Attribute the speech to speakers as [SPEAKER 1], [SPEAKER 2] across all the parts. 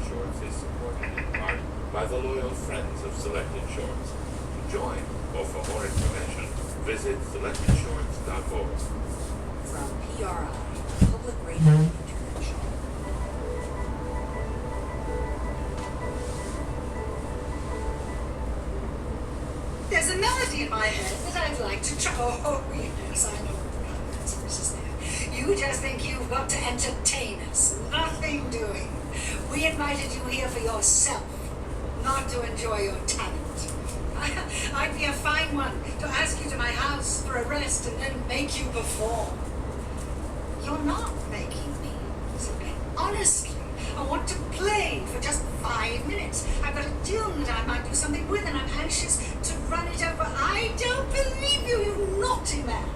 [SPEAKER 1] Shorts is supported in part by the loyal friends of Selected Shorts. To join or for more information, visit selectedshorts.org.
[SPEAKER 2] From PRI, Public Radio International.
[SPEAKER 3] There's a melody in my head that I'd like to try. Oh, yes, I know what the answer is there. You just think you've got to entertain us. Nothing doing. We invited you here for yourself, not to enjoy your talent. I'd be a fine one to ask you to my house for a rest and then make you perform. You're not making me. Honestly, I want to play for just 5 minutes. I've got a tune that I might do something with, and I'm anxious to run it over. I don't believe you, you naughty man.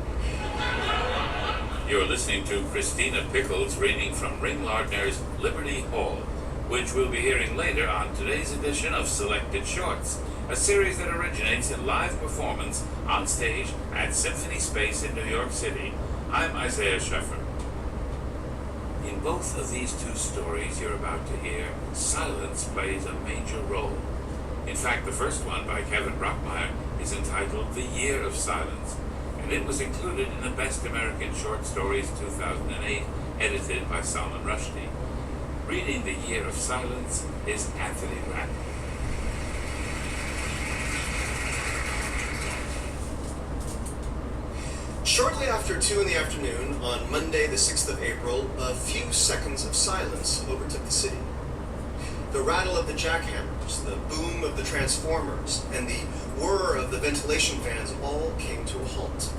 [SPEAKER 1] You're listening to Christina Pickles reading from Ring Lardner's Liberty Hall, which we'll be hearing later on today's edition of Selected Shorts, a series that originates in live performance on stage at Symphony Space in New York City. I'm Isaiah Scheffer. In both of these two stories you're about to hear, silence plays a major role. In fact, the first one by Kevin Brockmeyer is entitled The Year of Silence, and it was included in the Best American Short Stories 2008, edited by Salman Rushdie. Reading The Year of Silence is Anthony Randall.
[SPEAKER 4] Shortly after 2 in the afternoon, on Monday the 6th of April, a few seconds of silence overtook the city. The rattle of the jackhammers, the boom of the transformers, and the whir of the ventilation fans all came to a halt.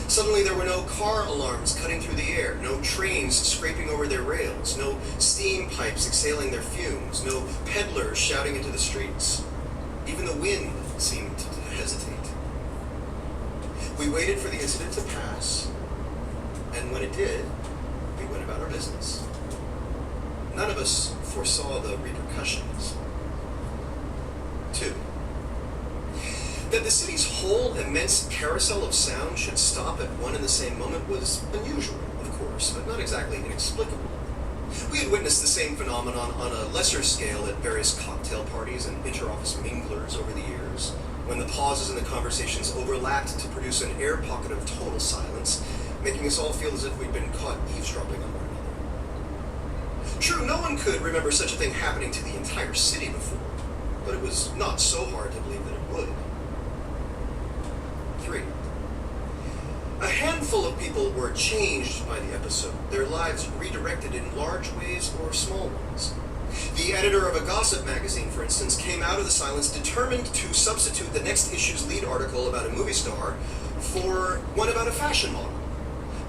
[SPEAKER 4] Suddenly there were no car alarms cutting through the air, no trains scraping over their rails, no steam pipes exhaling their fumes, no peddlers shouting into the streets. Even the wind seemed to hesitate. We waited for the incident to pass, and when it did, we went about our business. None of us foresaw the repercussions. 2. That the city's whole immense carousel of sound should stop at one and the same moment was unusual, of course, but not exactly inexplicable. We had witnessed the same phenomenon on a lesser scale at various cocktail parties and inter-office minglers over the years, when the pauses in the conversations overlapped to produce an air pocket of total silence, making us all feel as if we'd been caught eavesdropping on one another. True, no one could remember such a thing happening to the entire city before, but it was not so hard to believe that it would. 3. A handful of people were changed by the episode, their lives redirected in large ways or small ones. The editor of a gossip magazine, for instance, came out of the silence determined to substitute the next issue's lead article about a movie star for one about a fashion model,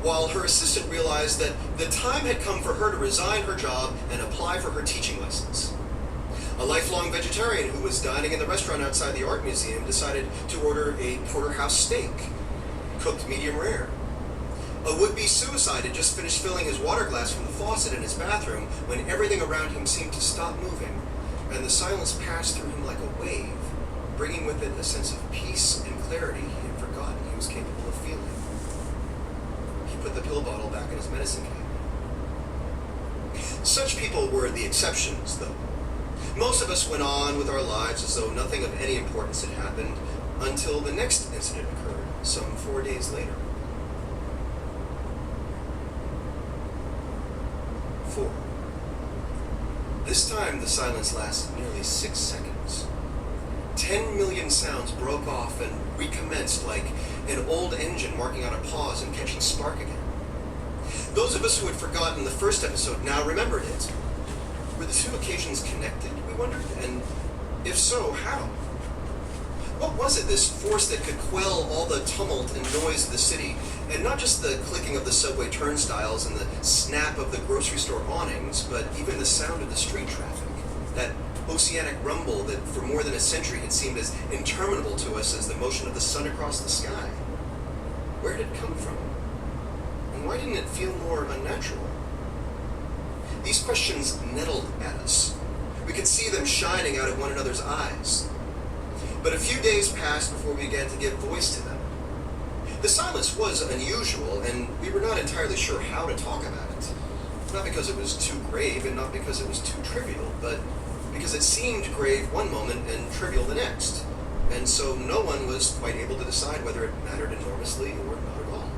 [SPEAKER 4] while her assistant realized that the time had come for her to resign her job and apply for her teaching license. A lifelong vegetarian who was dining in the restaurant outside the art museum decided to order a porterhouse steak, cooked medium rare. A would-be suicide had just finished filling his water glass from the faucet in his bathroom when everything around him seemed to stop moving, and the silence passed through him like a wave, bringing with it a sense of peace and clarity he had forgotten he was capable of feeling. He put the pill bottle back in his medicine cabinet. Such people were the exceptions, though. Most of us went on with our lives as though nothing of any importance had happened until the next incident occurred, some 4 days later. 4. This time the silence lasted nearly 6 seconds. 10 million sounds broke off and recommenced like an old engine marking out a pause and catching spark again. Those of us who had forgotten the first episode now remembered it. Were the two occasions connected, we wondered? And if so, how? What was it, this force that could quell all the tumult and noise of the city, and not just the clicking of the subway turnstiles and the snap of the grocery store awnings, but even the sound of the street traffic, that oceanic rumble that for more than a century had seemed as interminable to us as the motion of the sun across the sky? Where did it come from? And why didn't it feel more unnatural? These questions nettled at us. We could see them shining out of one another's eyes. But a few days passed before we began to give voice to them. The silence was unusual, and we were not entirely sure how to talk about it. Not because it was too grave, and not because it was too trivial, but because it seemed grave one moment and trivial the next, and so no one was quite able to decide whether it mattered enormously or not at all.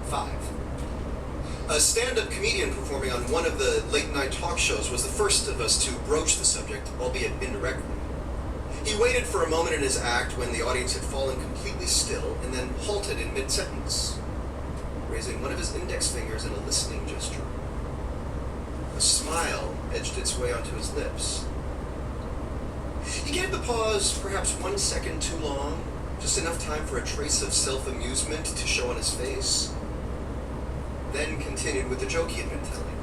[SPEAKER 4] 5. A stand-up comedian performing on one of the late-night talk shows was the first of us to broach the subject, albeit indirectly. He waited for a moment in his act when the audience had fallen completely still and then halted in mid-sentence, raising one of his index fingers in a listening gesture. A smile edged its way onto his lips. He gave the pause perhaps 1 second too long, just enough time for a trace of self-amusement to show on his face, then continued with the joke he had been telling.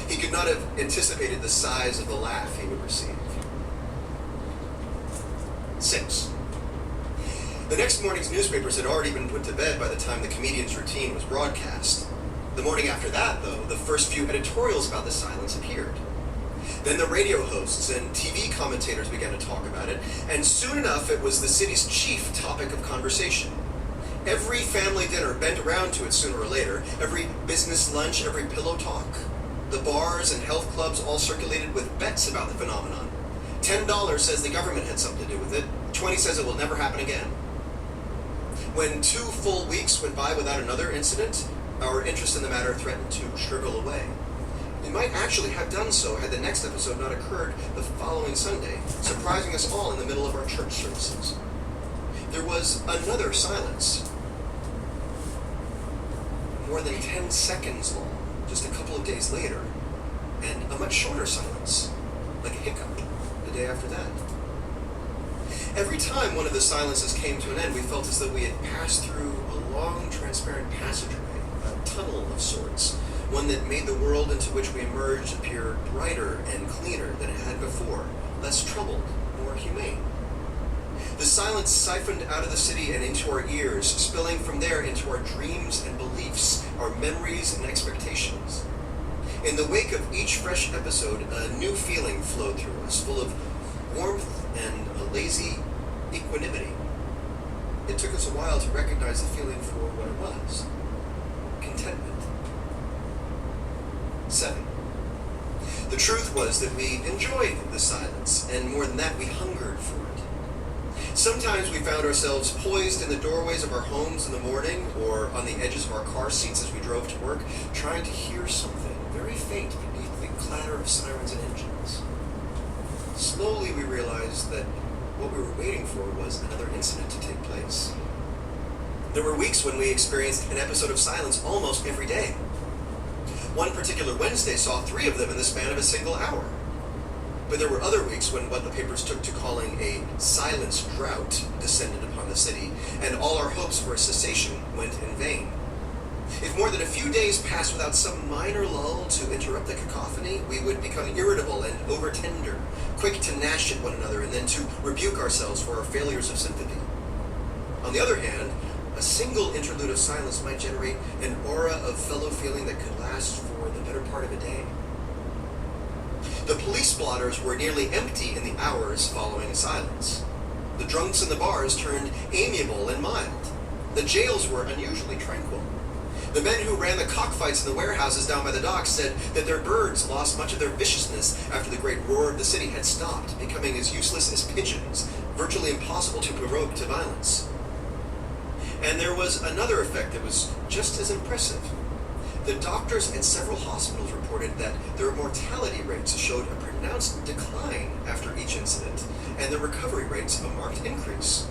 [SPEAKER 4] He could not have anticipated the size of the laugh he would receive. 6. The next morning's newspapers had already been put to bed by the time the comedian's routine was broadcast. The morning after that, though, the first few editorials about the silence appeared. Then the radio hosts and TV commentators began to talk about it, and soon enough it was the city's chief topic of conversation. Every family dinner bent around to it sooner or later, every business lunch, every pillow talk. The bars and health clubs all circulated with bets about the phenomenon. $10 says the government had something to do with it, 20 says it will never happen again. When 2 full weeks went by without another incident, our interest in the matter threatened to shrivel away. It might actually have done so had the next episode not occurred the following Sunday, surprising us all in the middle of our church services. There was another silence, more than 10 seconds long, just a couple of days later, and a much shorter silence, like a hiccup, the day after that. Every time one of the silences came to an end, we felt as though we had passed through a long, transparent passageway, a tunnel of sorts, one that made the world into which we emerged appear brighter and cleaner than it had before, less troubled, more humane. The silence siphoned out of the city and into our ears, spilling from there into our dreams and beliefs, our memories and expectations. In the wake of each fresh episode, a new feeling flowed through us, full of warmth and a lazy equanimity. It took us a while to recognize the feeling for what it was: contentment. 7. The truth was that we enjoyed the silence, and more than that, we hungered for it. Sometimes we found ourselves poised in the doorways of our homes in the morning, or on the edges of our car seats as we drove to work, trying to hear something very faint beneath the clatter of sirens and engines. Slowly we realized that what we were waiting for was another incident to take place. There were weeks when we experienced an episode of silence almost every day. One particular Wednesday saw 3 of them in the span of a single hour. But there were other weeks when what the papers took to calling a silence drought descended upon the city, and all our hopes for a cessation went in vain. If more than a few days passed without some minor lull to interrupt the cacophony, we would become irritable and over-tender, quick to gnash at one another and then to rebuke ourselves for our failures of sympathy. On the other hand, a single interlude of silence might generate an aura of fellow feeling that could last for the better part of a day. The police blotters were nearly empty in the hours following a silence. The drunks in the bars turned amiable and mild. The jails were unusually tranquil. The men who ran the cockfights in the warehouses down by the docks said that their birds lost much of their viciousness after the great roar of the city had stopped, becoming as useless as pigeons, virtually impossible to provoke to violence. And there was another effect that was just as impressive. The doctors at several hospitals reported that their mortality rates showed a pronounced decline after each incident, and the recovery rates a marked increase.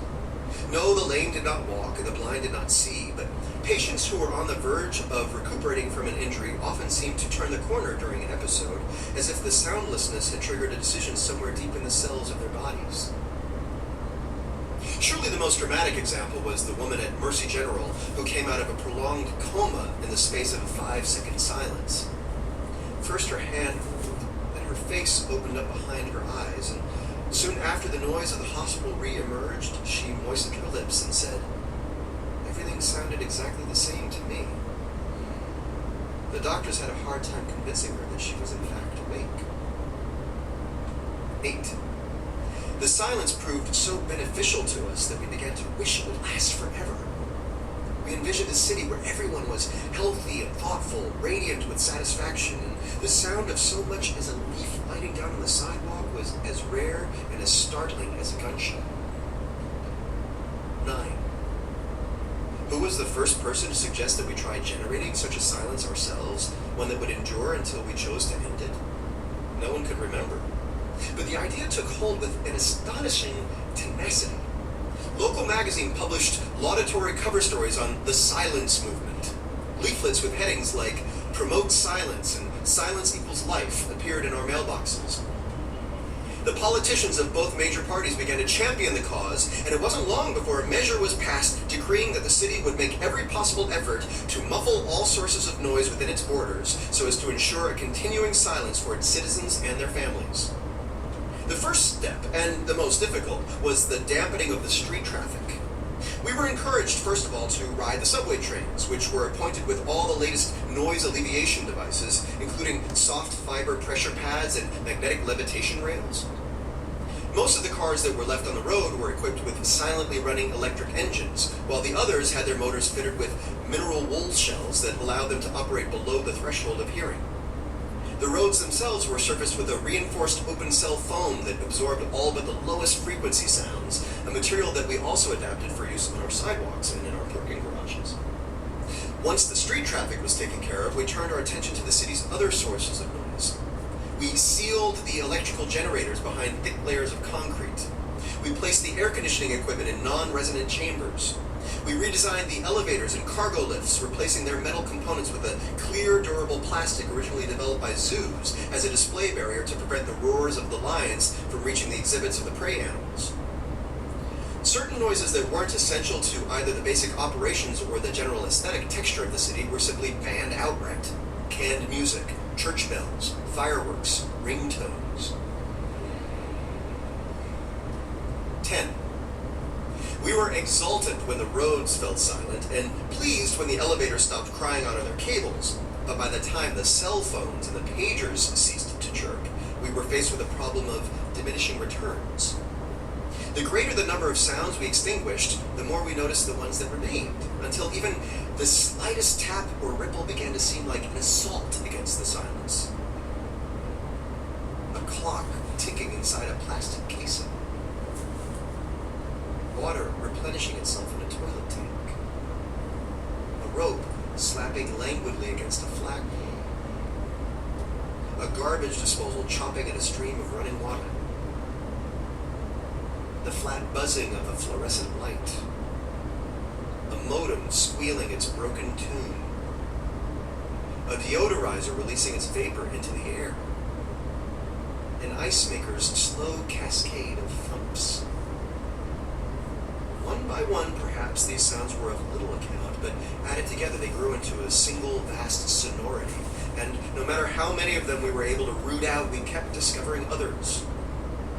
[SPEAKER 4] No, the lame did not walk and the blind did not see, but patients who were on the verge of recuperating from an injury often seemed to turn the corner during an episode, as if the soundlessness had triggered a decision somewhere deep in the cells of their bodies. Surely the most dramatic example was the woman at Mercy General who came out of a prolonged coma in the space of a 5-second silence. First her hand moved, then her face opened up behind her eyes, and soon after the noise of the hospital re-emerged, she moistened her lips and said, "Everything sounded exactly the same to me." The doctors had a hard time convincing her that she was in fact awake. 8. The silence proved so beneficial to us that we began to wish it would last forever. We We envisioned a city where everyone was healthy and thoughtful, radiant with satisfaction, and the sound of so much as a leaf gliding down on the sidewalk was as rare and as startling as a gunshot. 9. Who was the first person to suggest that we try generating such a silence ourselves, one that would endure until we chose to end it? No one could remember. But the idea took hold with an astonishing tenacity. Local magazine published laudatory cover stories on the silence movement. Leaflets with headings like "Promote Silence" and "Silence Equals Life" appeared in our mailboxes. The politicians of both major parties began to champion the cause, and it wasn't long before a measure was passed decreeing that the city would make every possible effort to muffle all sources of noise within its borders so as to ensure a continuing silence for its citizens and their families. The first step, and the most difficult, was the dampening of the street traffic. We were encouraged, first of all, to ride the subway trains, which were appointed with all the latest noise alleviation devices, including soft fiber pressure pads and magnetic levitation rails. Most of the cars that were left on the road were equipped with silently running electric engines, while the others had their motors fitted with mineral wool shells that allowed them to operate below the threshold of hearing. The roads themselves were surfaced with a reinforced open cell foam that absorbed all but the lowest frequency sounds, a material that we also adapted for use on our sidewalks and in our parking garages. Once the street traffic was taken care of, we turned our attention to the city's other sources of noise. We sealed the electrical generators behind thick layers of concrete. We placed the air conditioning equipment in non-resonant chambers. We redesigned the elevators and cargo lifts, replacing their metal components with a clear, durable plastic originally developed by zoos as a display barrier to prevent the roars of the lions from reaching the exhibits of the prey animals. Certain noises that weren't essential to either the basic operations or the general aesthetic texture of the city were simply banned outright. Canned music, church bells, fireworks, ringtones. 10. We were exultant when the roads felt silent and pleased when the elevators stopped crying out of their cables. But by the time the cell phones and the pagers ceased to chirp, we were faced with a problem of diminishing returns. The greater the number of sounds we extinguished, the more we noticed the ones that remained, until even the slightest tap or ripple began to seem like an assault against the silence. A clock ticking inside a plastic casing. Water replenishing itself in a toilet tank. A rope slapping languidly against a flagpole. A garbage disposal chopping at a stream of running water. The flat buzzing of a fluorescent light. A modem squealing its broken tune. A deodorizer releasing its vapor into the air. An ice maker's slow cascade of thumps. One by one, perhaps, these sounds were of little account, but added together they grew into a single vast sonority, and no matter how many of them we were able to root out, we kept discovering others.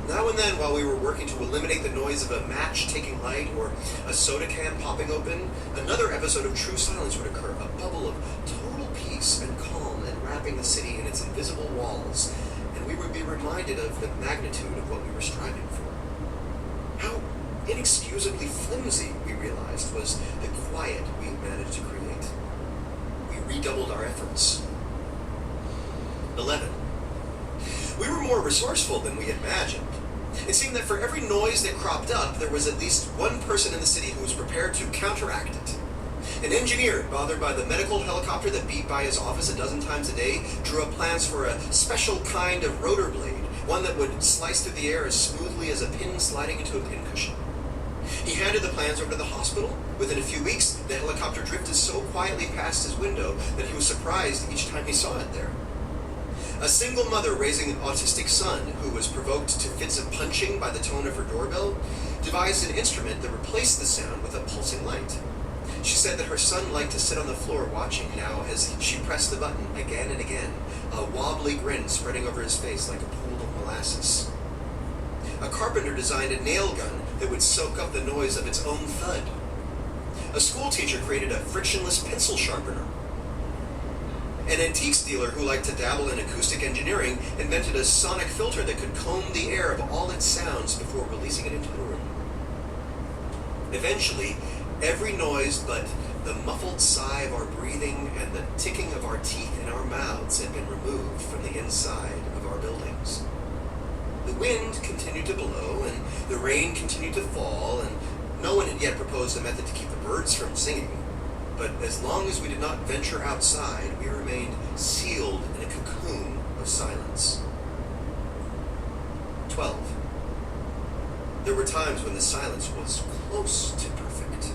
[SPEAKER 4] Now and then, while we were working to eliminate the noise of a match taking light or a soda can popping open, another episode of true silence would occur, a bubble of total peace and calm enwrapping the city in its invisible walls, and we would be reminded of the magnitude of what we were striving for. How inexcusably flimsy, we realized, was the quiet we had managed to create. We redoubled our efforts. 11. We were more resourceful than we had imagined. It seemed that for every noise that cropped up, there was at least one person in the city who was prepared to counteract it. An engineer, bothered by the medical helicopter that beat by his office a dozen times a day, drew up plans for a special kind of rotor blade, one that would slice through the air as smoothly as a pin sliding into a pincushion. He handed the plans over to the hospital. Within a few weeks, the helicopter drifted so quietly past his window that he was surprised each time he saw it there. A single mother raising an autistic son who was provoked to fits of punching by the tone of her doorbell devised an instrument that replaced the sound with a pulsing light. She said that her son liked to sit on the floor watching now as she pressed the button again and again, a wobbly grin spreading over his face like a pool of molasses. A carpenter designed a nail gun that would soak up the noise of its own thud. A school teacher created a frictionless pencil sharpener. An antiques dealer who liked to dabble in acoustic engineering invented a sonic filter that could comb the air of all its sounds before releasing it into the room. Eventually, every noise but The muffled sigh of our breathing and the ticking of our teeth in our mouths had been removed from the inside of our buildings. The wind continued to blow, and the rain continued to fall, and no one had yet proposed a method to keep the birds from singing. But as long as we did not venture outside, we remained sealed in a cocoon of silence. 12. There were times when the silence was close to perfect.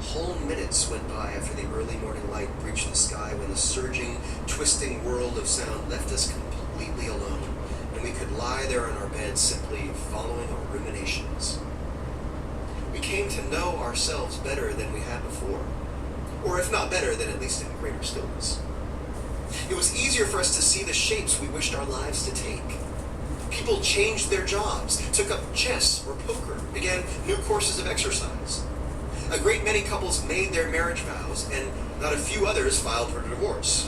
[SPEAKER 4] Whole minutes went by after the early morning light breached the sky when the surging, twisting world of sound left us completely alone, and we could lie there on our beds simply following our ruminations. We came to know ourselves better than we had before, or if not better, then at least in greater stillness. It was easier for us to see the shapes we wished our lives to take. People changed their jobs, took up chess or poker, began new courses of exercise. A great many couples made their marriage vows, and not a few others filed for divorce.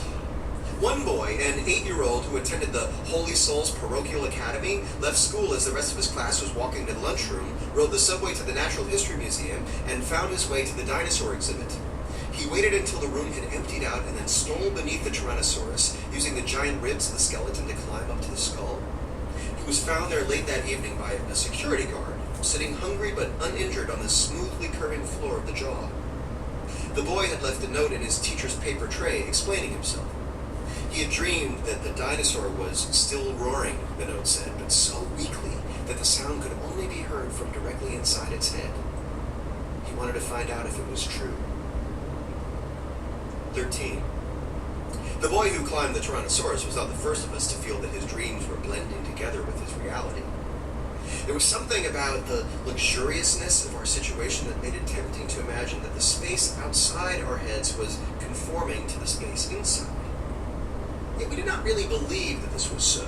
[SPEAKER 4] One boy, an 8-year-old who attended the Holy Souls Parochial Academy, left school as the rest of his class was walking to the lunchroom, rode the subway to the Natural History Museum, and found his way to the dinosaur exhibit. He waited until the room had emptied out and then stole beneath the Tyrannosaurus, using the giant ribs of the skeleton to climb up to the skull. He was found there late that evening by a security guard, sitting hungry but uninjured on the smoothly curving floor of the jaw. The boy had left a note in his teacher's paper tray explaining himself. He had dreamed that the dinosaur was still roaring, the note said, but so weakly that the sound could only be heard from directly inside its head. He wanted to find out if it was true. 13. The boy who climbed the Tyrannosaurus was not the first of us to feel that his dreams were blending together with his reality. There was something about the luxuriousness of our situation that made it tempting to imagine that the space outside our heads was conforming to the space inside. Yet we did not really believe that this was so.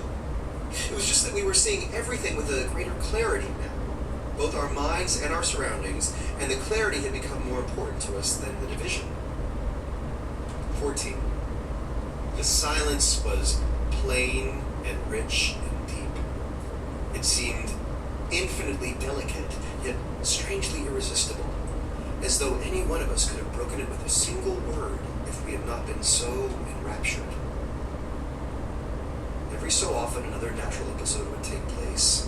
[SPEAKER 4] It was just that we were seeing everything with a greater clarity now, both our minds and our surroundings, and the clarity had become more important to us than the division. 14. The silence was plain and rich and deep. It seemed infinitely delicate, yet strangely irresistible, as though any one of us could have broken it with a single word if we had not been so enraptured. Every so often, another natural episode would take place,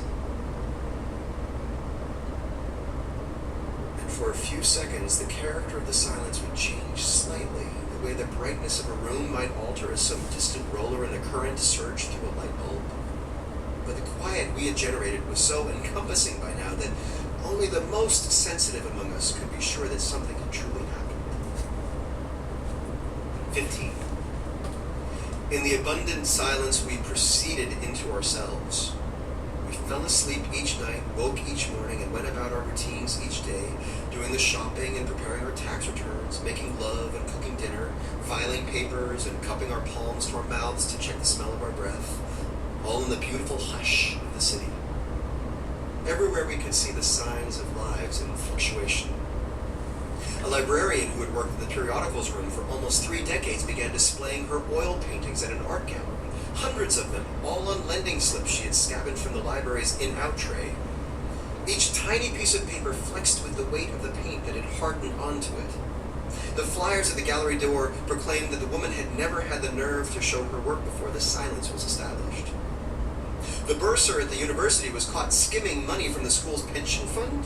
[SPEAKER 4] and for a few seconds, the character of the silence would change slightly, the way the brightness of a room might alter as some distant roller in the current surged through a light bulb. But the quiet we had generated was so encompassing by now that only the most sensitive among us could be sure that something had truly happened. 15. In the abundant silence, we proceeded into ourselves. We fell asleep each night, woke each morning, and went about our routines each day, doing the shopping and preparing our tax returns, making love and cooking dinner, filing papers and cupping our palms to our mouths to check the smell of our breath, all in the beautiful hush of the city. Everywhere we could see the signs of lives in fluctuation. A librarian who had worked in the periodicals room for almost 3 decades began displaying her oil paintings at an art gallery, hundreds of them, all on lending slips she had scavenged from the library's in-out tray. Each tiny piece of paper flexed with the weight of the paint that had hardened onto it. The flyers at the gallery door proclaimed that the woman had never had the nerve to show her work before the silence was established. The bursar at the university was caught skimming money from the school's pension fund.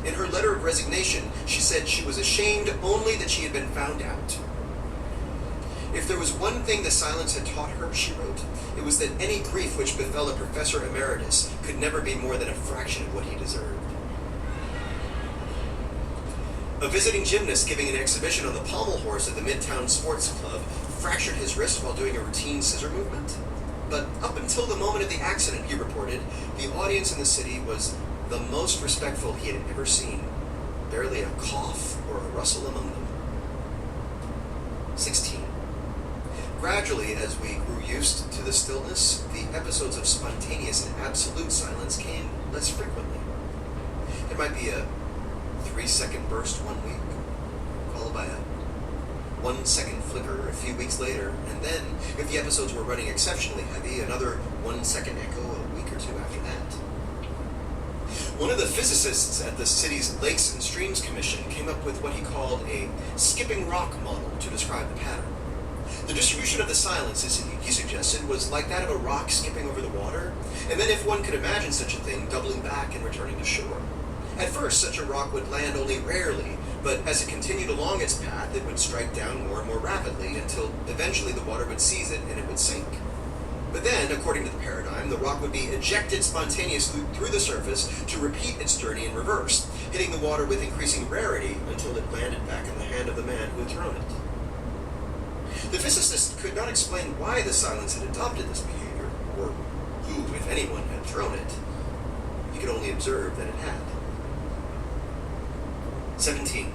[SPEAKER 4] In her letter of resignation, she said she was ashamed only that she had been found out. If there was one thing the silence had taught her, she wrote, it was that any grief which befell a professor emeritus could never be more than a fraction of what he deserved. A visiting gymnast giving an exhibition on the pommel horse at the Midtown Sports Club fractured his wrist while doing a routine scissor movement. But up until the moment of the accident, he reported, the audience in the city was the most respectful he had ever seen. Barely a cough or a rustle among them. 16. Gradually, as we grew used to the stillness, the episodes of spontaneous and absolute silence came less frequently. There might be a 3-second burst one week, followed by a 1-second flicker a few weeks later, and then, if the episodes were running exceptionally heavy, another 1-second echo a week or two after that. One of the physicists at the city's Lakes and Streams Commission came up with what he called a skipping rock model to describe the pattern. The distribution of the silences, he suggested, was like that of a rock skipping over the water, and then if one could imagine such a thing, doubling back and returning to shore. At first, such a rock would land only rarely, but as it continued along its path, it would strike down more and more rapidly until eventually the water would seize it and it would sink. But then, according to the paradigm, the rock would be ejected spontaneously through the surface to repeat its journey in reverse, hitting the water with increasing rarity until it landed back in the hand of the man who had thrown it. The physicist could not explain why the silence had adopted this behavior, or who, if anyone, had thrown it. He could only observe that it had. 17.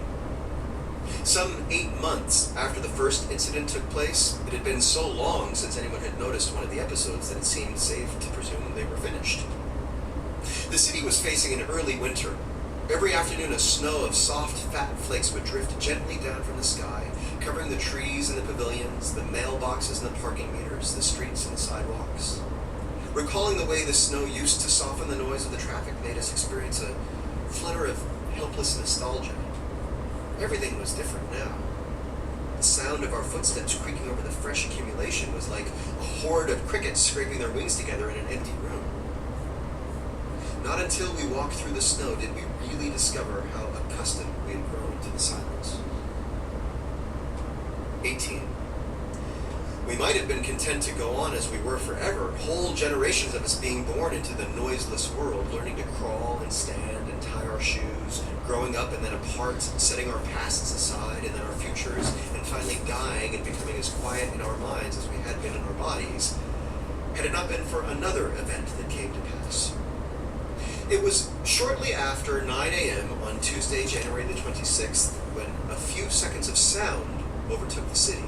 [SPEAKER 4] Some 8 months after the first incident took place, it had been so long since anyone had noticed one of the episodes that it seemed safe to presume they were finished. The city was facing an early winter. Every afternoon, a snow of soft, fat flakes would drift gently down from the sky, covering the trees and the pavilions, the mailboxes and the parking meters, the streets and the sidewalks. Recalling the way the snow used to soften the noise of the traffic made us experience a flutter of helpless nostalgia. Everything was different now. The sound of our footsteps creaking over the fresh accumulation was like a horde of crickets scraping their wings together in an empty room. Not until we walked through the snow did we really discover how accustomed we had grown to the silence. 18. We might have been content to go on as we were forever, whole generations of us being born into the noiseless world, learning to crawl and stand and tie our shoes, growing up and then apart, setting our pasts aside and then our futures, and finally dying and becoming as quiet in our minds as we had been in our bodies, had it not been for another event that came to pass. It was shortly after 9 a.m. on Tuesday, January the 26th, when a few seconds of sound overtook the city.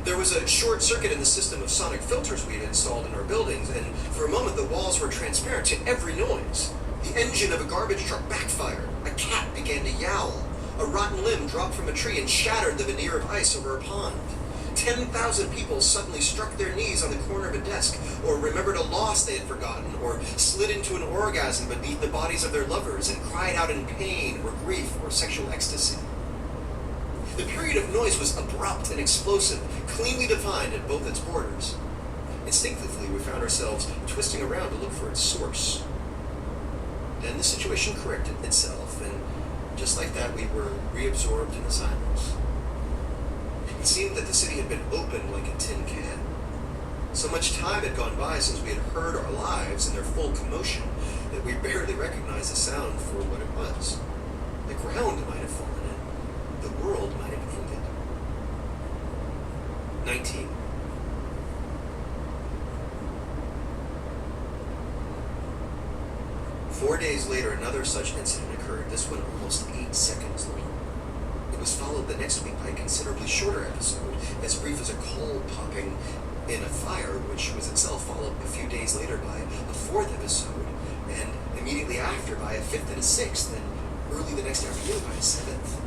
[SPEAKER 4] There was a short circuit in the system of sonic filters we had installed in our buildings, and for a moment the walls were transparent to every noise. The engine of a garbage truck backfired. A cat began to yowl. A rotten limb dropped from a tree and shattered the veneer of ice over a pond. 10,000 people suddenly struck their knees on the corner of a desk, or remembered a loss they had forgotten, or slid into an orgasm beneath the bodies of their lovers and cried out in pain or grief or sexual ecstasy. The period of noise was abrupt and explosive, cleanly defined at both its borders. Instinctively, we found ourselves twisting around to look for its source. Then the situation corrected itself, and just like that, we were reabsorbed in the silence. It seemed that the city had been opened like a tin can. So much time had gone by since we had heard our lives in their full commotion that we barely recognized the sound for what it was. The ground might have fallen in. The world might have ended. 19. Four days later, another such incident occurred, this one almost 8 seconds long. It was followed the next week by a considerably shorter episode, as brief as a coal popping in a fire, which was itself followed a few days later by a fourth episode, and immediately after by a fifth and a sixth, and early the next afternoon by a seventh.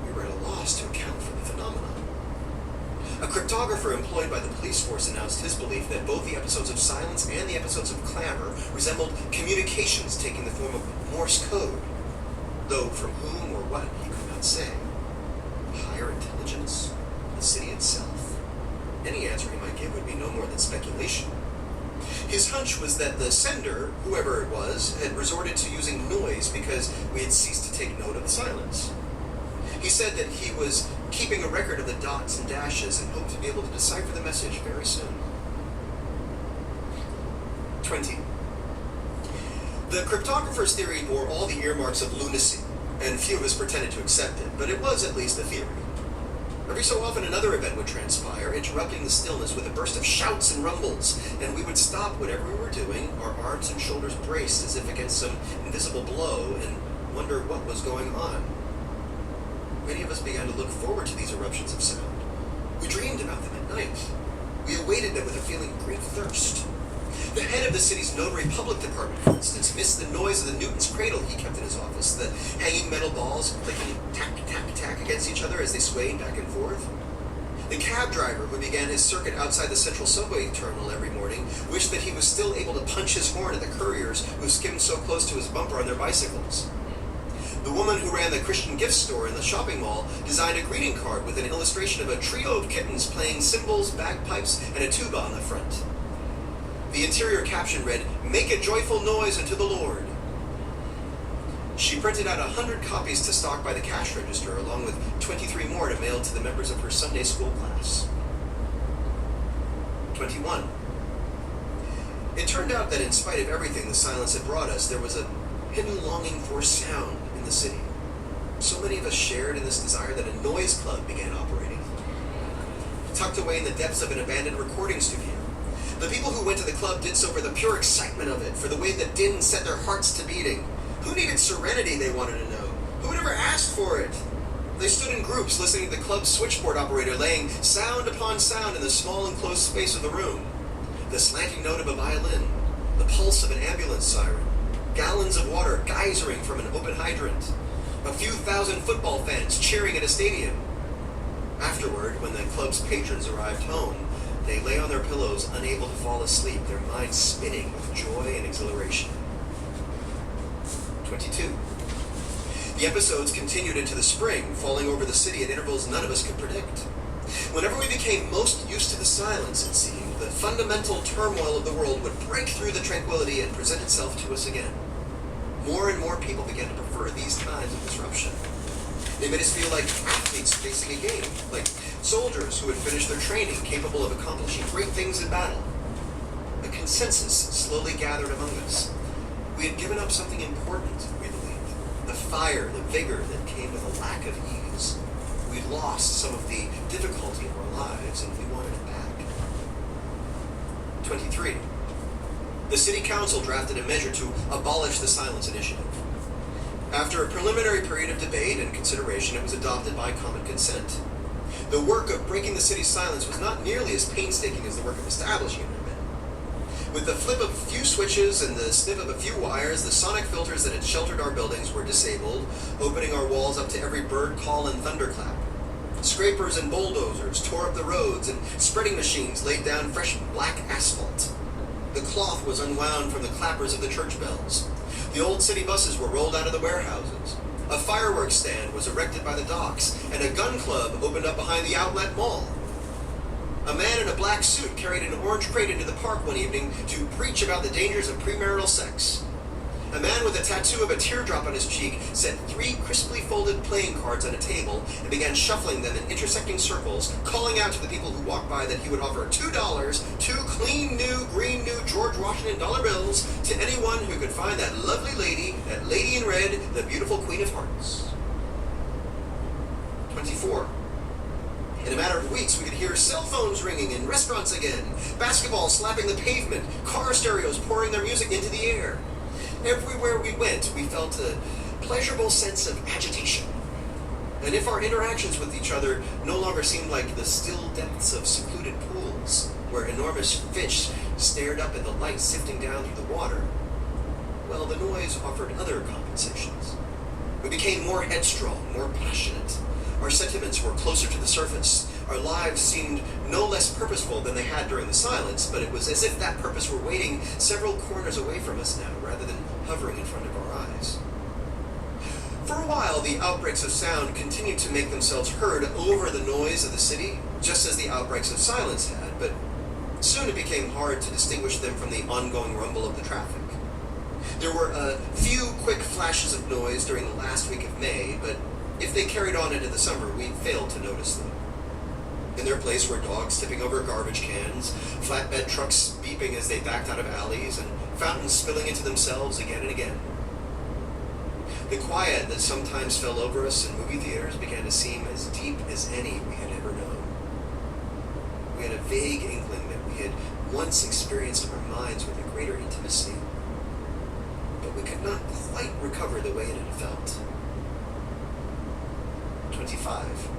[SPEAKER 4] We were at a loss to account for the phenomenon. A cryptographer employed by the police force announced his belief that both the episodes of silence and the episodes of clamor resembled communications taking the form of Morse code, though from whom or what he could not say. Higher intelligence? The city itself? Any answer he might give would be no more than speculation. His hunch was that the sender, whoever it was, had resorted to using noise because we had ceased to take note of the silence. He said that he was keeping a record of the dots and dashes and hoped to be able to decipher the message very soon. 20. The cryptographer's theory bore all the earmarks of lunacy, and few of us pretended to accept it, but it was at least a theory. Every so often another event would transpire, interrupting the stillness with a burst of shouts and rumbles, and we would stop whatever we were doing, our arms and shoulders braced as if against some invisible blow, and wonder what was going on. Many of us began to look forward to these eruptions of sound. We dreamed about them at night. We awaited them with a feeling of great thirst. The head of the city's notary public department, for instance, missed the noise of the Newton's cradle he kept in his office, the hanging metal balls clicking tack, tack, tack against each other as they swayed back and forth. The cab driver who began his circuit outside the central subway terminal every morning wished that he was still able to punch his horn at the couriers who skimmed so close to his bumper on their bicycles. The woman who ran the Christian gift store in the shopping mall designed a greeting card with an illustration of a trio of kittens playing cymbals, bagpipes, and a tuba on the front. The interior caption read, "Make a joyful noise unto the Lord." She printed out 100 copies to stock by the cash register, along with 23 more to mail to the members of her Sunday school class. 21. It turned out that in spite of everything the silence had brought us, there was a hidden longing for sound in the city. So many of us shared in this desire that a noise club began operating. Tucked away in the depths of an abandoned recording studio, the people who went to the club did so for the pure excitement of it, for the way the din set their hearts to beating. Who needed serenity, they wanted to know? Who had ever asked for it? They stood in groups listening to the club's switchboard operator laying sound upon sound in the small enclosed space of the room. The slanting note of a violin, the pulse of an ambulance siren, gallons of water geysering from an open hydrant, a few thousand football fans cheering at a stadium. Afterward, when the club's patrons arrived home, they lay on their pillows unable to fall asleep, their minds spinning with joy and exhilaration. 22. The episodes continued into the spring, falling over the city at intervals none of us could predict. Whenever we became most used to the silence, it seemed, the fundamental turmoil of the world would break through the tranquility and present itself to us again. More and more people began to prefer these times of disruption. They made us feel like athletes facing a game, like soldiers who had finished their training, capable of accomplishing great things in battle. A consensus slowly gathered among us. We had given up something important, we believed. The fire, the vigor that came with a lack of ease. We'd lost some of the difficulty of our lives, and we wanted it back. 23. The City Council drafted a measure to abolish the Silence Initiative. After a preliminary period of debate and consideration, it was adopted by common consent. The work of breaking the city's silence was not nearly as painstaking as the work of establishing it had been. With the flip of a few switches and the snip of a few wires, the sonic filters that had sheltered our buildings were disabled, opening our walls up to every bird call and thunderclap. Scrapers and bulldozers tore up the roads, and spreading machines laid down fresh black asphalt. The cloth was unwound from the clappers of the church bells. The old city buses were rolled out of the warehouses. A fireworks stand was erected by the docks, and a gun club opened up behind the outlet mall. A man in a black suit carried an orange crate into the park one evening to preach about the dangers of premarital sex. A man with a tattoo of a teardrop on his cheek set 3 crisply folded playing cards on a table and began shuffling them in intersecting circles, calling out to the people who walked by that he would offer $2, 2 clean new, green new George Washington dollar bills to anyone who could find that lovely lady, that lady in red, the beautiful Queen of Hearts. 24. In a matter of weeks, we could hear cell phones ringing in restaurants again, basketball slapping the pavement, car stereos pouring their music into the air. Everywhere we went, we felt a pleasurable sense of agitation. And if our interactions with each other no longer seemed like the still depths of secluded pools, where enormous fish stared up at the light sifting down through the water, well, the noise offered other compensations. We became more headstrong, more passionate. Our sentiments were closer to the surface. Our lives seemed no less purposeful than they had during the silence, but it was as if that purpose were waiting several corners away from us now, rather than hovering in front of our eyes. For a while, the outbreaks of sound continued to make themselves heard over the noise of the city, just as the outbreaks of silence had, but soon it became hard to distinguish them from the ongoing rumble of the traffic. There were a few quick flashes of noise during the last week of May, but if they carried on into the summer, we failed to notice them. In their place were dogs tipping over garbage cans, flatbed trucks beeping as they backed out of alleys, and fountains spilling into themselves again and again. The quiet that sometimes fell over us in movie theaters began to seem as deep as any we had ever known. We had a vague inkling that we had once experienced in our minds with a greater intimacy, but we could not quite recover the way it had felt. 25.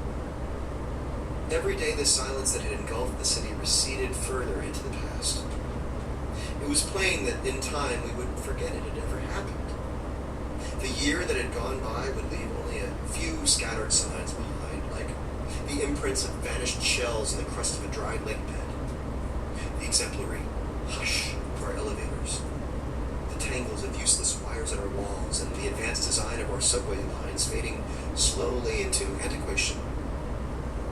[SPEAKER 4] Every day the silence that had engulfed the city receded further into the past. It was plain that in time we would forget it had ever happened. The year that had gone by would leave only a few scattered signs behind, like the imprints of vanished shells in the crust of a dried lake bed, the exemplary hush of our elevators, the tangles of useless wires on our walls, and the advanced design of our subway lines fading slowly into antiquation.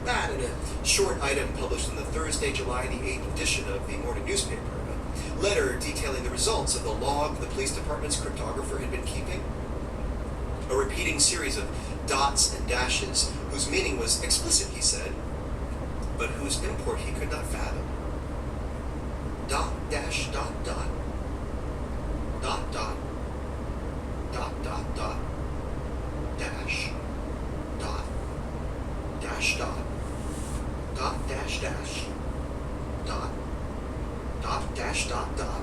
[SPEAKER 4] That, in a short item published in the Thursday, July the 8th edition of the morning newspaper, a letter detailing the results of the log the police department's cryptographer had been keeping, a repeating series of dots and dashes whose meaning was explicit, he said, but whose import he could not fathom. Dot, dash, dot, dot. Dot, dot. Dot, dot, dot. Dash. Dot. Dash, dot. Dot, dash, dash. Dot. Dot, dash, dot, dot.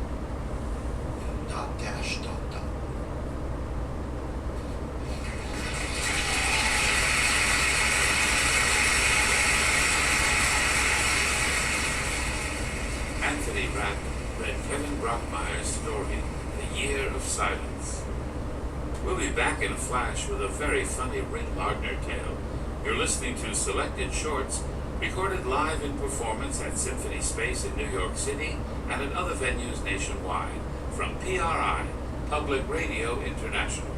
[SPEAKER 4] Dot, dash, dot, dot.
[SPEAKER 1] Anthony Rapp read Kevin Brockmeyer's story, The Year of Silence. We'll be back in a flash with a very funny Ring Lardner tale. You're listening to Selected Shorts, recorded live in performance at Symphony Space in New York City and at other venues nationwide from PRI, Public Radio International.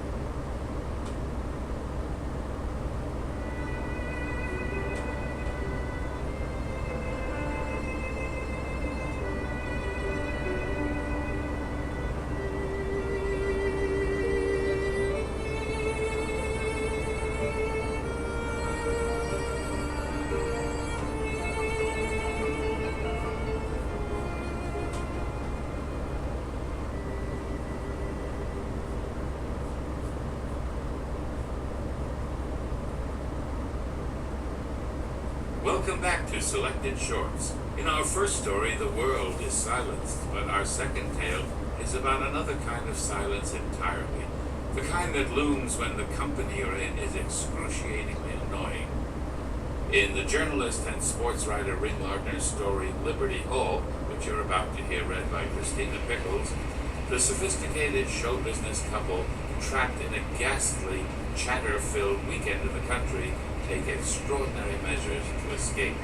[SPEAKER 1] Welcome back to Selected Shorts. In our first story, the world is silenced, but our second tale is about another kind of silence entirely. The kind that looms when the company you're in is excruciatingly annoying. In the journalist and sports writer Ring Lardner's story, Liberty Hall, which you're about to hear read by Christina Pickles, the sophisticated show business couple trapped in a ghastly, chatter-filled weekend in the country take extraordinary measures to escape.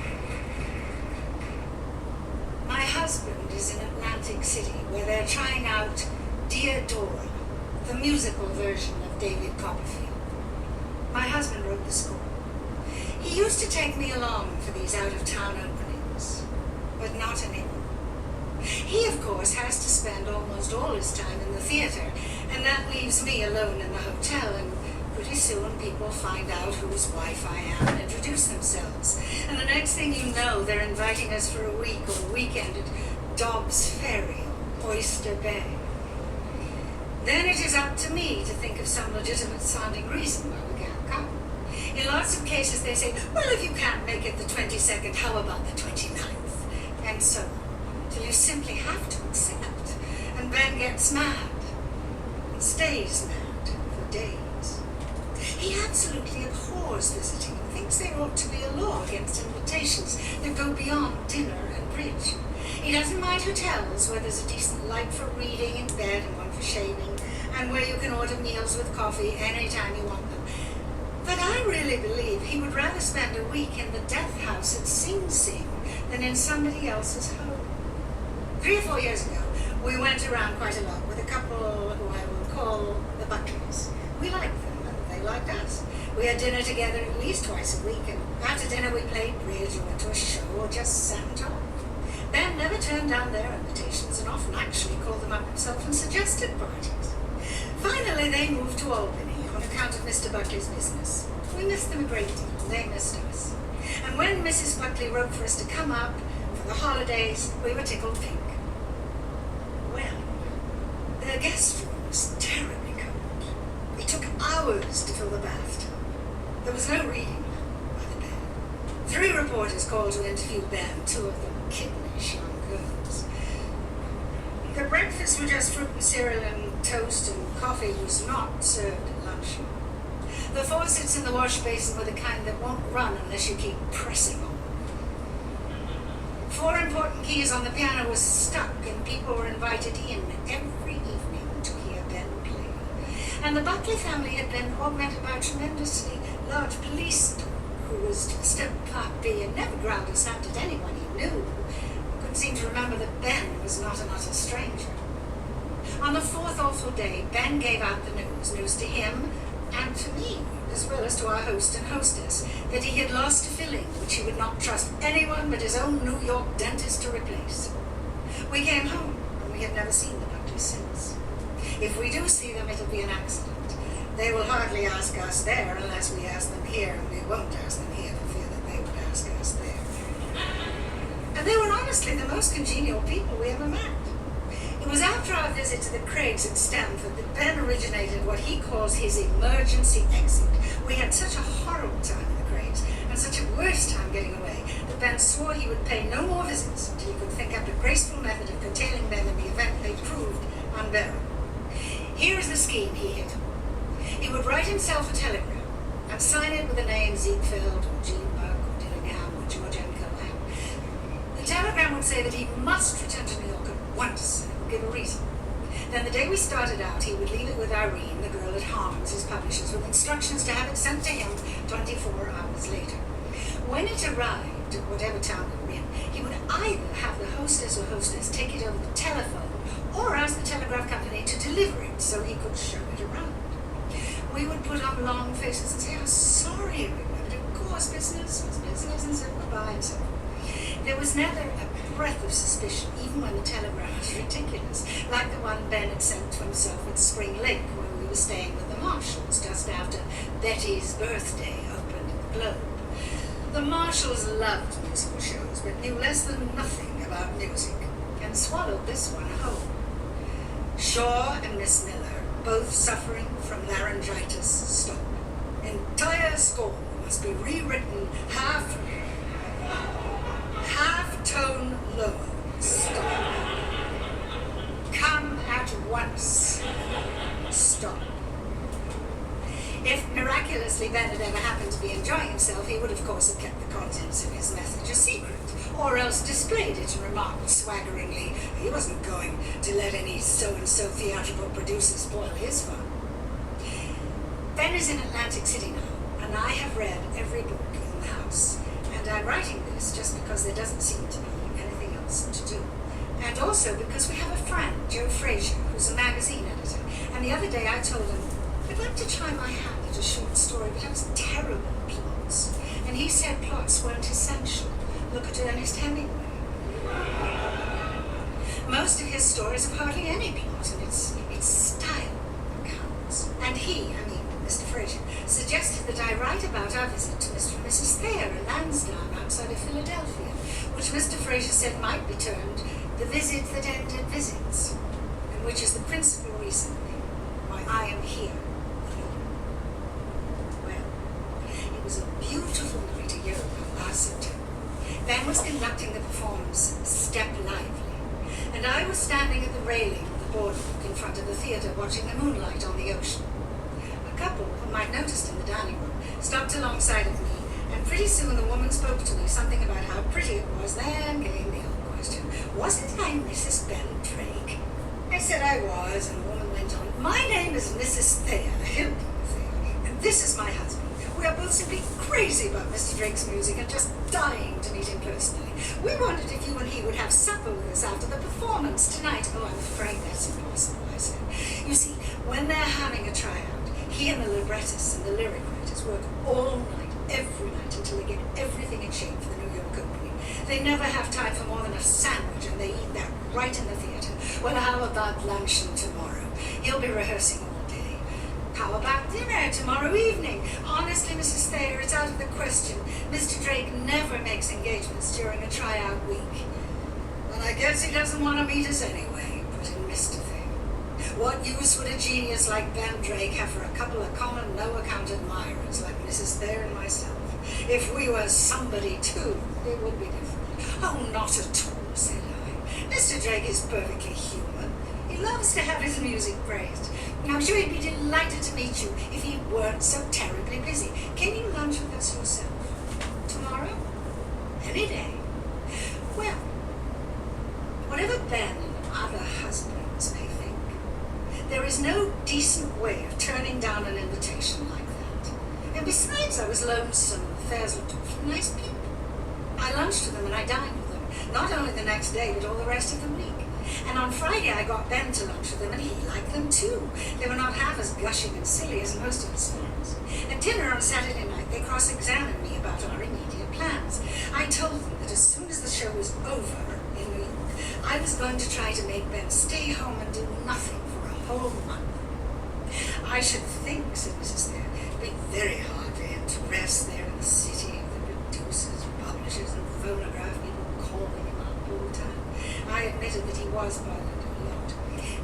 [SPEAKER 3] My husband is in Atlantic City, where they're trying out Dear Dora, the musical version of David Copperfield. My husband wrote the score. He used to take me along for these out-of-town openings, but not anymore. He, of course, has to spend almost all his time in the theater, and that leaves me alone in the hotel, and pretty soon people find out whose wife I am and introduce themselves. And the next thing you know, they're inviting us for a week or a weekend at Dobbs Ferry or Oyster Bay. Then it is up to me to think of some legitimate sounding reason why we can't come. In lots of cases they say, well, if you can't make it the 22nd, how about the 29th? And so on, till you simply have to accept. And Ben gets mad, and stays mad for days. He absolutely abhors visiting and thinks there ought to be a law against invitations that go beyond dinner and bridge. He doesn't mind hotels where there's a decent light for reading in bed and one for shaving, and where you can order meals with coffee anytime you want them. But I really believe he would rather spend a week in the death house at Sing Sing than in somebody else's home. 3 or 4 years ago, we went around quite a lot with a couple who I will call the Buckleys. We liked them. Like us. We had dinner together at least twice a week, and after dinner we played bridge or went to a show or just sat and talked. Ben never turned down their invitations and often actually called them up himself and suggested parties. Finally, they moved to Albany on account of Mr. Buckley's business. We missed them a great deal, and they missed us. And when Mrs. Buckley wrote for us to come up for the holidays, we were tickled pink. Well, the guest room was terribly cold. It took hours to fill the bathtub. There was no reading by the bed. 3 reporters called to interview Ben, 2 of them kittenish young girls. The breakfast were just fruit and cereal and toast, and coffee was not served at luncheon. The faucets in the wash basin were the kind that won't run unless you keep pressing on them. 4 important keys on the piano were stuck, and people were invited in every evening to hear Ben play. And the Buckley family had been augmented by a tremendously large police dog, who was just a puppy and never growled or snapped at anyone he knew, couldn't seem to remember that Ben was not an utter stranger. On the fourth awful day, Ben gave out the news to him and to me, as well as to our host and hostess, that he had lost a filling which he would not trust anyone but his own New York dentist to replace. We came home, and we have never seen the doctors since. If we do see them, it'll be an accident. They will hardly ask us there unless we ask them here, and we won't ask them here for fear that they would ask us there. And they were honestly the most congenial people we ever met. It was after our visit to the Craigs at Stamford that Ben originated what he calls his emergency exit. We had such a horrible time at the Craigs, and such a worse time getting away, that Ben swore he would pay no more visits until he could think up a graceful method of curtailing them in the event they proved unbearable. Here is the scheme he hit. He would write himself a telegram and sign it with the name Ziegfeld or Jean Buck or Dillingham or George M. Cohan. The telegram would say that he must return to New York at once, and give a reason. Then the day we started out, he would leave it with Irene, the girl at Harm's, his publishers, with instructions to have it sent to him 24 hours later. When it arrived, at whatever town we were in, he would either have the hostess or hostess take it over the telephone or ask the telegraph company to deliver it so he could show it around. We would put on long faces and say how sorry we were, but of course business was business, and so goodbye and so on. There was never a breath of suspicion, even when the telegram was ridiculous, like the one Ben had sent to himself at Spring Lake when we were staying with the Marshalls just after Betty's birthday opened in the Globe. The Marshalls loved musical shows, but knew less than nothing about music, and swallowed this one whole. Shaw and Miss Miller, both suffering from laryngitis, stop. Entire score must be rewritten half-tone lower. Stop. Come at once. Stop. If miraculously Ben had ever happened to be enjoying himself, he would of course have kept the contents of his message a secret, or else displayed it and remarked swaggeringly he wasn't going to let any so-and-so theatrical producer spoil his fun. Ben is in Atlantic City now, and I have read every book in the house, and I'm writing this just because there doesn't seem to be anything else to do. And also because we have a friend, Joe Frazier, who's a magazine editor, and the other day I told him, I'd like to try my hand at a short story, but I was terrible at plots. And he said plots weren't essential. Look at Ernest Hemingway. Most of his stories have hardly any plot, and it's style that counts. And he, Mr. Frazier, suggested that I write about our visit to Mr. and Mrs. Thayer in Lansdowne outside of Philadelphia, which Mr. Frazier said might be termed the visit that ended visits, and which is the principal reason why I am here alone. Well, it was a beautiful night a year ago, last September. Ben was conducting the performance Step Lively, and I was standing at the railing of the boardwalk in front of the theatre watching the moonlight on the ocean. A couple, whom I'd noticed in the dining room, stopped alongside of me, and pretty soon the woman spoke to me something about how pretty it was. Then came the old question, wasn't I Mrs. Ben Drake? I said I was, and the woman went on, my name is Mrs. Thayer, Hilton Thayer, and this is my husband. We are both simply crazy about Mr. Drake's music and just dying to meet him personally. We wondered if you and he would have supper with us after the performance tonight. Oh, I'm afraid that's impossible, I said. You see, when they're having a tryout, he and the librettists and the lyric writers work all night, every night, until they get everything in shape for the New York opening. They never have time for more than a sandwich, and they eat that right in the theatre. Well, how about luncheon tomorrow? He'll be rehearsing all day. How about dinner tomorrow evening? Honestly, Mrs. Thayer, it's out of the question. Mr. Drake never makes engagements during a tryout week. Well, I guess he doesn't want to meet us anyway, put in Mr. Thayer. What use would a genius like Ben Drake have for a couple of common, no-account admirers like Mrs. Thayer and myself? If we were somebody too, it would be different. Oh, not at all, said I. Mr. Drake is perfectly human. He loves to have his music praised. I'm sure he'd be delighted to meet you if he weren't so terribly busy. Can you lunch with us yourself? Tomorrow? Any day. Well, whatever Ben and other husbands may think, there is no decent way of turning down an invitation like that. And besides, I was lonesome, Thayers looked awfully nice people. I lunched with them and I dined with them, not only the next day, but all the rest of the week. And on Friday, I got Ben to lunch with them, and he liked them too. They were not half as gushing and silly as most of his friends. At dinner on Saturday night, they cross-examined me about our immediate plans. I told them that as soon as the show was over in New York, I was going to try to make Ben stay home and do nothing for a whole month. I should think, said Mrs. Thayer, it'd be very hard for him to rest there in the city of the producers, publishers, and phonograph people calling him up all the time. I admitted that he was bothered a lot.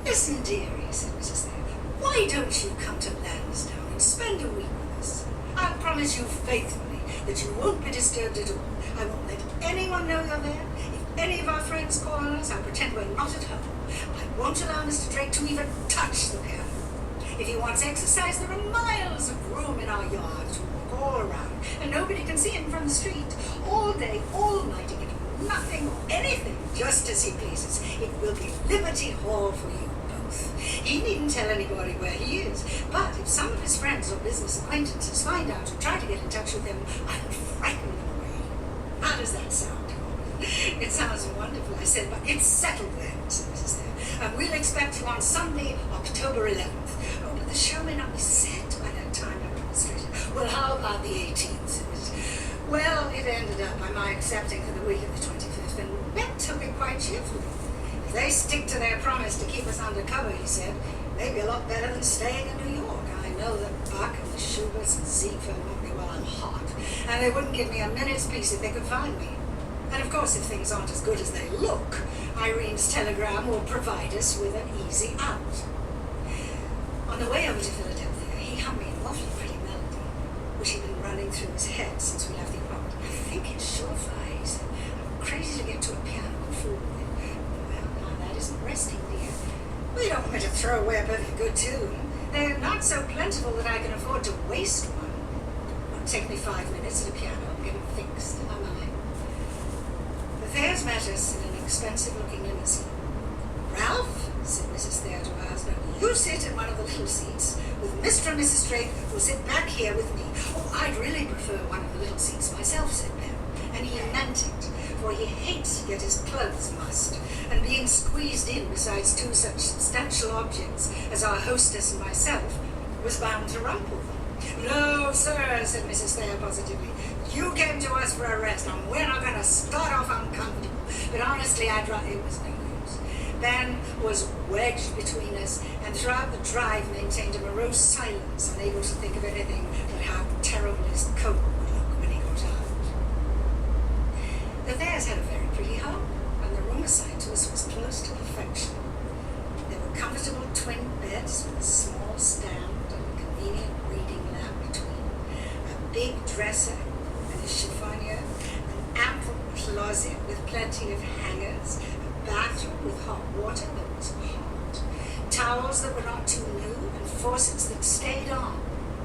[SPEAKER 3] Listen, dearie, said Mrs. Thayer, why don't you come to Lansdowne and spend a week with us? I promise you faithfully that you won't be disturbed at all. I won't let anyone know you're there. If any of our friends call on us, I'll pretend we're not at home. I won't allow Mr. Drake to even touch the piano. If he wants exercise, there are miles of room in our yard to walk all around, and nobody can see him from the street. All day, all night, he can do nothing or anything, just as he pleases. It will be Liberty Hall for you both. He needn't tell anybody where he is, but if some of his friends or business acquaintances find out and try to get in touch with him, I'll frighten them away. How does that sound? It sounds wonderful, I said, but it's settled then, said Mrs. Thayer. And we'll expect you on Sunday, October 11th. Oh, but the show may not be set by that time, I demonstrated. Well, how about the 18th, said Mrs. Well, it ended up by my accepting for the week of the 25th, and Ben took it quite cheerfully. If they stick to their promise to keep us undercover, he said, they'd be a lot better than staying in New York. I know that Buck and the Schuberts and Ziegfeld want me while I'm hot, and they wouldn't give me a minute's peace if they could find me. And of course, if things aren't as good as they look, Irene's telegram will provide us with an easy out. On the way over to Philadelphia, he hummed me an awfully pretty melody, which he'd been running through his head since we left the apartment. I think it's surefire, he said. I'm crazy to get to a piano and fool with it. Well, now that isn't resting, dear. We don't want me to throw away a perfectly good tune. They're not so plentiful that I can afford to waste one. It'll take me 5 minutes at a piano and get it fixed in my mind. The Thayers met us in an expensive-looking limousine. Ralph, said Mrs. Thayer to her husband, you sit in one of the little seats, with Mr. and Mrs. Drake, who'll sit back here with me. Oh, I'd really prefer one of the little seats myself, said Ben. And he meant it, for he hates to get his clothes mussed, and being squeezed in besides two such substantial objects as our hostess and myself was bound to rumple them. No, sir, said Mrs. Thayer positively. You came to us for a rest, and we're not going to start off uncomfortable. But honestly, I'd rather it was no use. Ben was wedged between us, and throughout the drive maintained a morose silence, unable to think of anything but how terrible his coat would look when he got out. The Thayers had a very pretty home, and the room assigned to us was close to perfection. There were comfortable twin beds with a small stand and a convenient reading lamp between, a big dresser and a chiffonier, an ample closet with plenty of hangers, a bathroom with hot water that was hot, towels that were not too new, and faucets that stayed on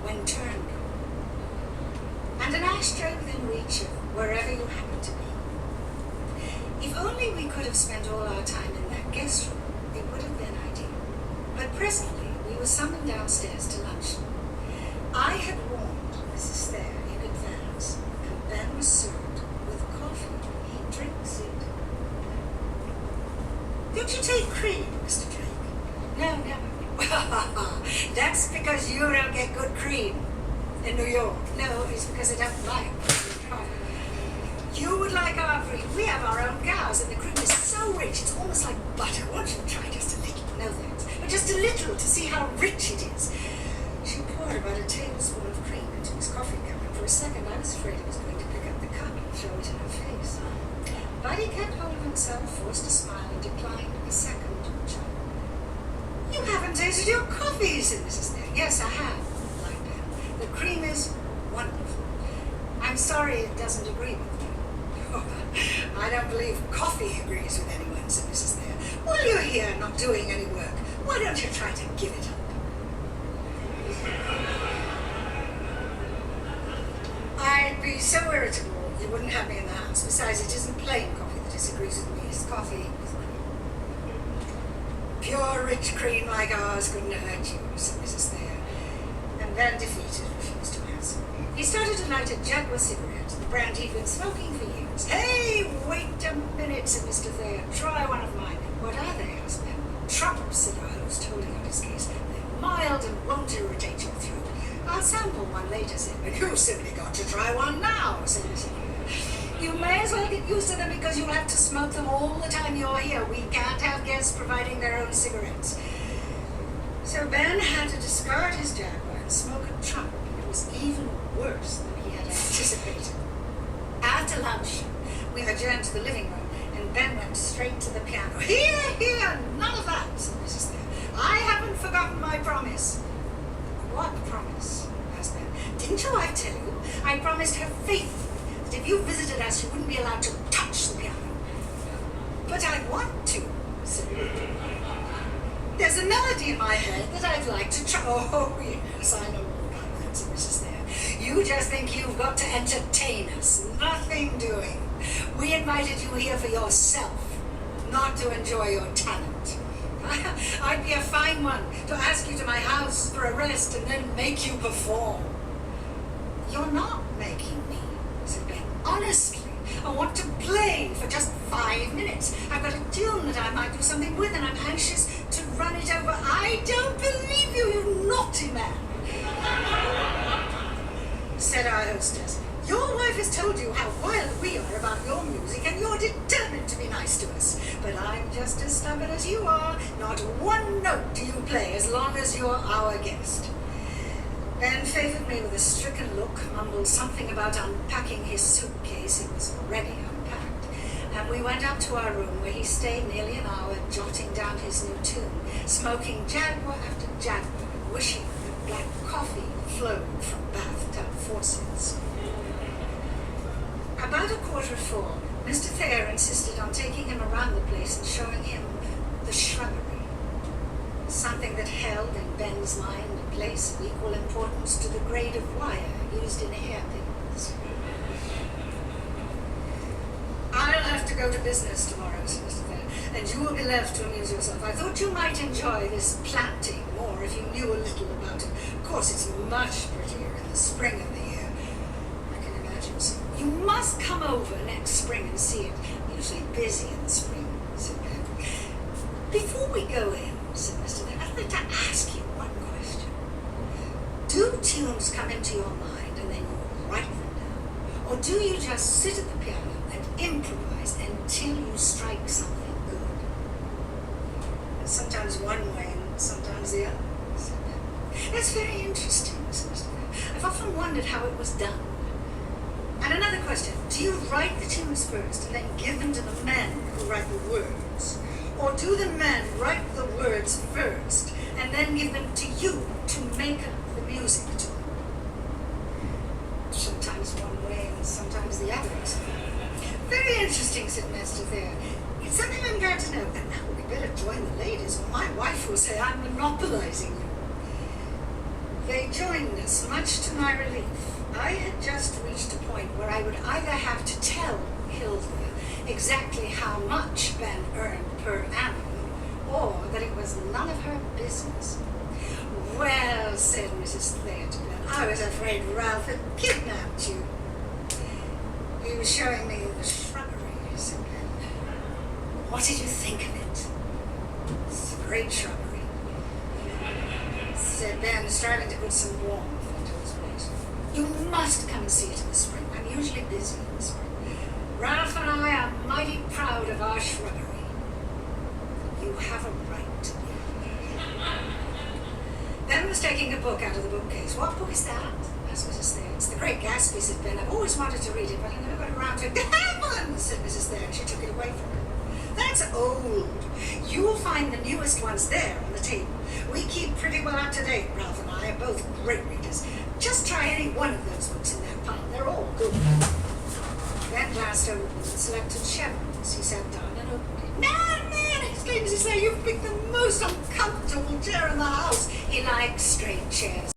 [SPEAKER 3] when turned on, and an ashtray within reach of wherever you happened to be. If only we could have spent all our time in that guest room, it would have been ideal. But presently, we were summoned downstairs to luncheon. I had warned Mrs. Thayer in advance, and Ben was served with coffee. He drinks it. Don't you take cream, Mr. Drake? No, never. That's because you don't get good cream in New York. No, it's because I don't like coffee. You would like our cream. We have our own cows, and the cream is so rich, it's almost like butter. Won't you try just a little? No thanks. But just a little to see how rich it is. She poured about a tablespoon of cream into his coffee cup, and for a second I was afraid he was going to pick up the cup and throw it in her face. But he kept hold of himself, forced a smile, and declined a second chop. You haven't tasted your coffee, said Mrs. Thayer. Yes, I have, replied Ben. The cream is wonderful. I'm sorry it doesn't agree with me. I don't believe coffee agrees with anyone, said Mrs. Thayer. While you're here not doing any work, why don't you try to give it up? I'd be so irritable you wouldn't have me in the house. Besides, it isn't plain coffee that disagrees with me. It's coffee with cream. Pure, rich cream like ours couldn't hurt you, said Mrs. Thayer. And Ben, defeated, refused to answer. eyes. He started to light a Jaguar cigarette, the brand he'd been smoking for years. Hey, wait a minute, said Mr. Thayer. Try one of mine. What are they? asked Ben. Trumps, said our host, holding out his case. They're mild and won't irritate your throat. I'll sample one later, said Ben. You've simply got to try one now, said Mr. Thayer. You may as well get used to them because you'll have to smoke them all the time you're here. We can't have guests providing their own cigarettes. So Ben had to discard his Jaguar and smoke a Trump. It was even worse than he had anticipated. After lunch, we adjourned to the living room, and Ben went straight to the piano. Here, here, none of that, said Mrs. Thayer. I haven't forgotten my promise. What promise? asked Ben. Didn't your wife tell you? I promised her faithfully that if you visited us, you wouldn't be allowed to touch the piano. But I want to, said Ben. There's a melody in my head that I'd like to try. Oh, yes, I know all about that, said Mrs. Thayer. You just think you've got to entertain us. Nothing doing. We invited you here for yourself, not to enjoy your talent. I'd be a fine one to ask you to my house for a rest and then make you perform. You're not making me, said Ben. Honestly. I want to play for just 5 minutes. I've got a tune that I might do something with, and I'm anxious to run it over. I don't believe you, you naughty man, said our hostess. Your wife has told you how wild we are about your music, and you're determined to be nice to us. But I'm just as stubborn as you are. Not one note do you play as long as you're our guest. Ben favored me with a stricken look, mumbled something about unpacking his suitcase. It was already unpacked. And we went up to our room, where he stayed nearly an hour, jotting down his new tune, smoking Jaguar after Jaguar, and wishing that black coffee flowed from bathtub faucets. About 4:15, Mr. Thayer insisted on taking him around the place and showing him the shrubbery. Something that held in Ben's mind a place of equal importance to the grade of wire used in hairpins. I'll have to go to business tomorrow, said Mr. Thayer, and you will be left to amuse yourself. I thought you might enjoy this planting more if you knew a little about it. Of course, it's much prettier in the spring of the year. I can imagine so. You must come over next spring and see it. Usually busy in the spring, said Ben. Before we go in, said Mr. Thayer, I'd like to ask you one question. Do tunes come into your mind and then you write them down? Or do you just sit at the piano and improvise until you strike something good? And sometimes one way and sometimes the other, said Ben. That's very interesting, said Mr. Thayer. I've often wondered how it was done. And another question, do you write the tunes first and then give them to the men who write the words? Or do the men write the words first and then give them to you to make up the music to? Sometimes one way and sometimes the other. Very interesting, said Mr. Thayer. It's something I'm glad to know. And now we better join the ladies, or my wife will say I'm monopolizing you. They joined us, much to my relief. I had just reached a point where I would either have to tell Hilda exactly how much Ben earned per annum, or that it was none of her business. Well, said Mrs. Thayer to Ben, I was afraid Ralph had kidnapped you. He was showing me the shrubbery, said Ben. What did you think of it? It's a great shrubbery, said Ben, striving to put some warmth into his voice. You must come and see it in the spring. I'm usually busy in the spring. Ralph and I are mighty proud of our shrubbery. You have a right to be. Ben was taking a book out of the bookcase. What book is that? asked Mrs. Thayer. It's The Great Gatsby, said Ben. I've always wanted to read it, but I never got around to it. Heavens, said Mrs. Thayer, and she took it away from her. That's old. You'll find the newest ones there on the table. We keep pretty well up to date, Ralph and I are both great readers. Just try any one of those books in that pile. They're all good. Ben glanced over and selected Chevrons. He sat down and opened it. Man, exclaimed Mrs. Thayer, you've picked the most uncomfortable chair in the house. He likes straight chairs.